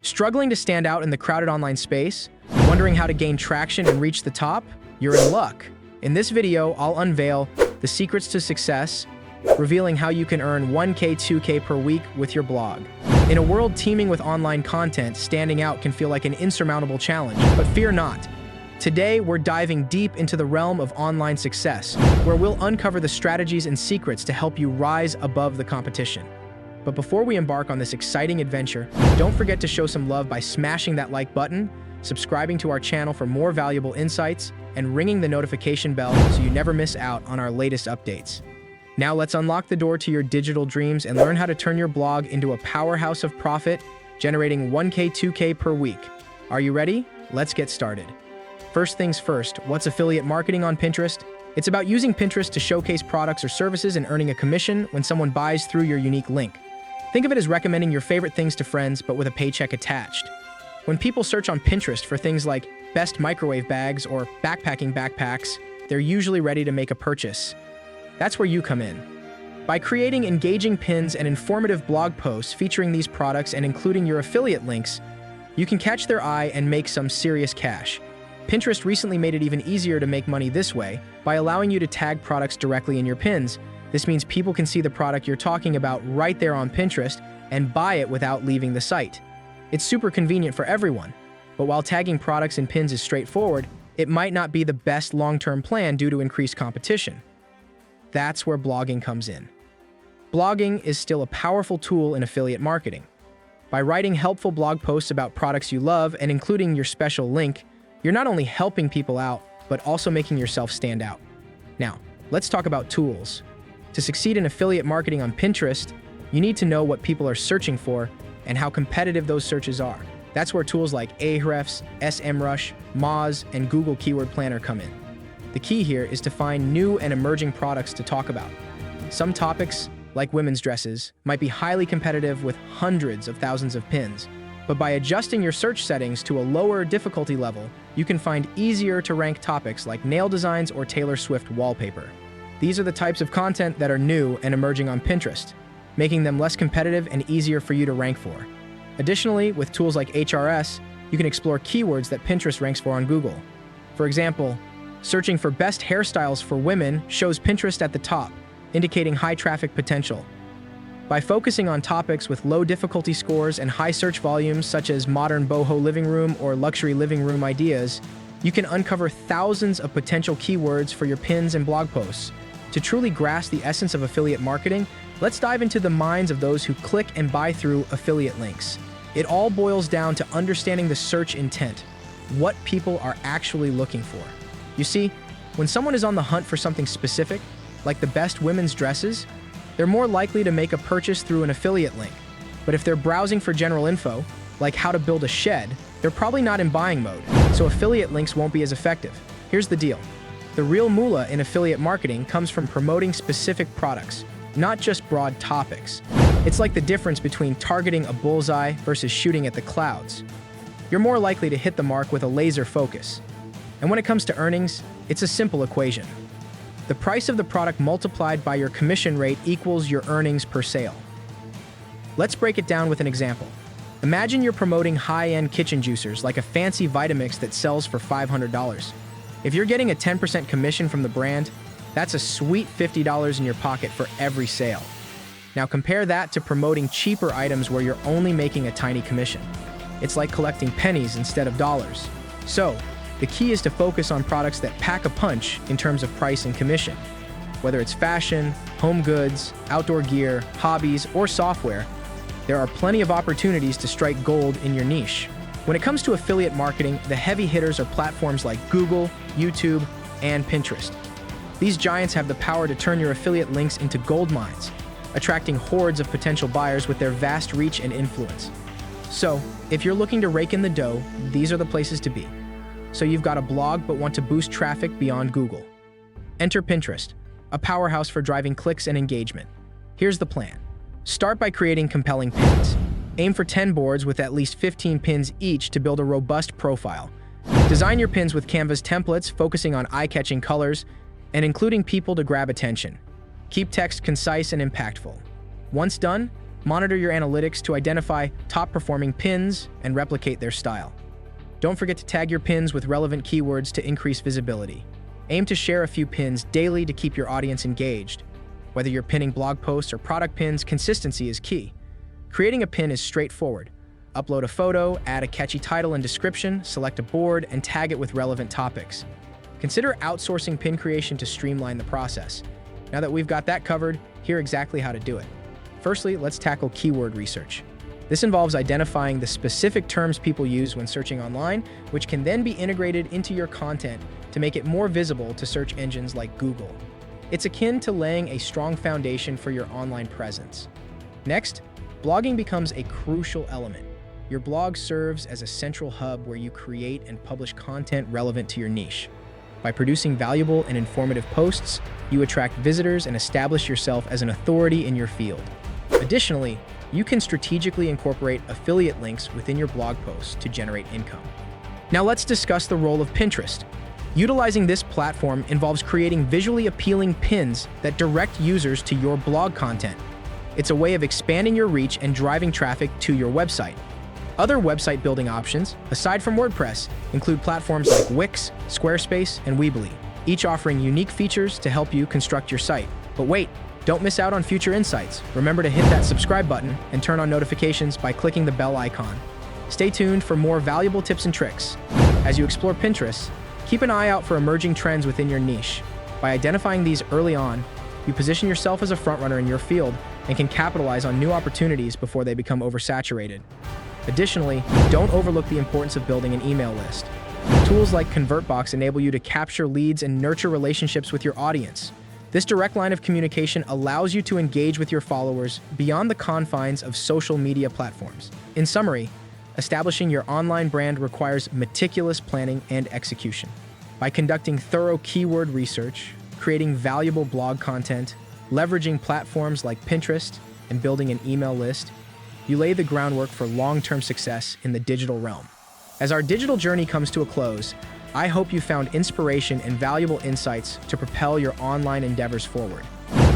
Struggling to stand out in the crowded online space? Wondering how to gain traction and reach the top? You're in luck. In this video, I'll unveil the secrets to success, revealing how you can earn 1K, 2K per week with your blog. In a world teeming with online content, standing out can feel like an insurmountable challenge, but fear not. Today, we're diving deep into the realm of online success, where we'll uncover the strategies and secrets to help you rise above the competition. But before we embark on this exciting adventure, don't forget to show some love by smashing that like button, subscribing to our channel for more valuable insights, and ringing the notification bell so you never miss out on our latest updates. Now let's unlock the door to your digital dreams and learn how to turn your blog into a powerhouse of profit, generating 1K, 2K per week. Are you ready? Let's get started. First things first, what's affiliate marketing on Pinterest? It's about using Pinterest to showcase products or services and earning a commission when someone buys through your unique link. Think of it as recommending your favorite things to friends, but with a paycheck attached. When people search on Pinterest for things like best microwave bags or backpacking backpacks, they're usually ready to make a purchase. That's where you come in. By creating engaging pins and informative blog posts featuring these products and including your affiliate links, you can catch their eye and make some serious cash. Pinterest recently made it even easier to make money this way by allowing you to tag products directly in your pins. This means people can see the product you're talking about right there on Pinterest and buy it without leaving the site. It's super convenient for everyone, but while tagging products in pins is straightforward, it might not be the best long-term plan due to increased competition. That's where blogging comes in. Blogging is still a powerful tool in affiliate marketing. By writing helpful blog posts about products you love and including your special link, you're not only helping people out, but also making yourself stand out. Now, let's talk about tools. To succeed in affiliate marketing on Pinterest, you need to know what people are searching for and how competitive those searches are. That's where tools like Ahrefs, SEMrush, Moz, and Google Keyword Planner come in. The key here is to find new and emerging products to talk about. Some topics, like women's dresses, might be highly competitive with hundreds of thousands of pins, but by adjusting your search settings to a lower difficulty level, you can find easier to rank topics like nail designs or Taylor Swift wallpaper. These are the types of content that are new and emerging on Pinterest, making them less competitive and easier for you to rank for. Additionally, with tools like HRS, you can explore keywords that Pinterest ranks for on Google. For example, searching for best hairstyles for women shows Pinterest at the top, indicating high traffic potential. By focusing on topics with low difficulty scores and high search volumes such as modern boho living room or luxury living room ideas, you can uncover thousands of potential keywords for your pins and blog posts. To truly grasp the essence of affiliate marketing, let's dive into the minds of those who click and buy through affiliate links. It all boils down to understanding the search intent, what people are actually looking for. You see, when someone is on the hunt for something specific, like the best women's dresses, they're more likely to make a purchase through an affiliate link. But if they're browsing for general info, like how to build a shed, they're probably not in buying mode, so affiliate links won't be as effective. Here's the deal. The real moolah in affiliate marketing comes from promoting specific products, not just broad topics. It's like the difference between targeting a bullseye versus shooting at the clouds. You're more likely to hit the mark with a laser focus. And when it comes to earnings, it's a simple equation. The price of the product multiplied by your commission rate equals your earnings per sale. Let's break it down with an example. Imagine you're promoting high-end kitchen juicers like a fancy Vitamix that sells for $500. If you're getting a 10% commission from the brand, that's a sweet $50 in your pocket for every sale. Now compare that to promoting cheaper items where you're only making a tiny commission. It's like collecting pennies instead of dollars. So, the key is to focus on products that pack a punch in terms of price and commission. Whether it's fashion, home goods, outdoor gear, hobbies, or software, there are plenty of opportunities to strike gold in your niche. When it comes to affiliate marketing, the heavy hitters are platforms like Google, YouTube, and Pinterest. These giants have the power to turn your affiliate links into gold mines, attracting hordes of potential buyers with their vast reach and influence. So, if you're looking to rake in the dough, these are the places to be. So you've got a blog but want to boost traffic beyond Google. Enter Pinterest, a powerhouse for driving clicks and engagement. Here's the plan. Start by creating compelling pins. Aim for 10 boards with at least 15 pins each to build a robust profile. Design your pins with Canva's templates, focusing on eye-catching colors and including people to grab attention. Keep text concise and impactful. Once done, Monitor your analytics to identify top-performing pins and replicate their style. Don't forget to tag your pins with relevant keywords to increase visibility. Aim to share a few pins daily to keep your audience engaged. Whether you're pinning blog posts or product pins, consistency is key. Creating a pin is straightforward. Upload a photo, add a catchy title and description, select a board, and tag it with relevant topics. Consider outsourcing pin creation to streamline the process. Now that we've got that covered, here's exactly how to do it. Firstly, let's tackle keyword research. This involves identifying the specific terms people use when searching online, which can then be integrated into your content to make it more visible to search engines like Google. It's akin to laying a strong foundation for your online presence. Next, blogging becomes a crucial element. Your blog serves as a central hub where you create and publish content relevant to your niche. By producing valuable and informative posts, you attract visitors and establish yourself as an authority in your field. Additionally, you can strategically incorporate affiliate links within your blog posts to generate income. Now let's discuss the role of Pinterest. Utilizing this platform involves creating visually appealing pins that direct users to your blog content. It's a way of expanding your reach and driving traffic to your website. Other website building options, aside from WordPress, include platforms like Wix, Squarespace, and Weebly, each offering unique features to help you construct your site. But wait, don't miss out on future insights. Remember to hit that subscribe button and turn on notifications by clicking the bell icon. Stay tuned for more valuable tips and tricks. As you explore Pinterest, keep an eye out for emerging trends within your niche. By identifying these early on, you position yourself as a frontrunner in your field and can capitalize on new opportunities before they become oversaturated. Additionally, don't overlook the importance of building an email list. Tools like ConvertBox enable you to capture leads and nurture relationships with your audience. This direct line of communication allows you to engage with your followers beyond the confines of social media platforms. In summary, establishing your online brand requires meticulous planning and execution. By conducting thorough keyword research, creating valuable blog content, leveraging platforms like Pinterest, and building an email list, you lay the groundwork for long-term success in the digital realm. As our digital journey comes to a close, I hope you found inspiration and valuable insights to propel your online endeavors forward.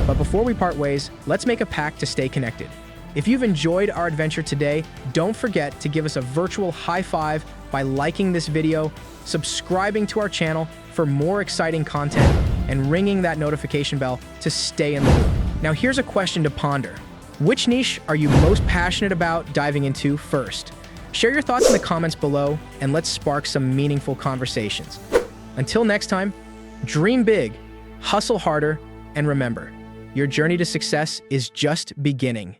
But before we part ways, let's make a pact to stay connected. If you've enjoyed our adventure today, don't forget to give us a virtual high five by liking this video, subscribing to our channel for more exciting content, and ringing that notification bell to stay in the loop. Now here's a question to ponder. Which niche are you most passionate about diving into first? Share your thoughts in the comments below, and let's spark some meaningful conversations. Until next time, dream big, hustle harder, and remember, your journey to success is just beginning.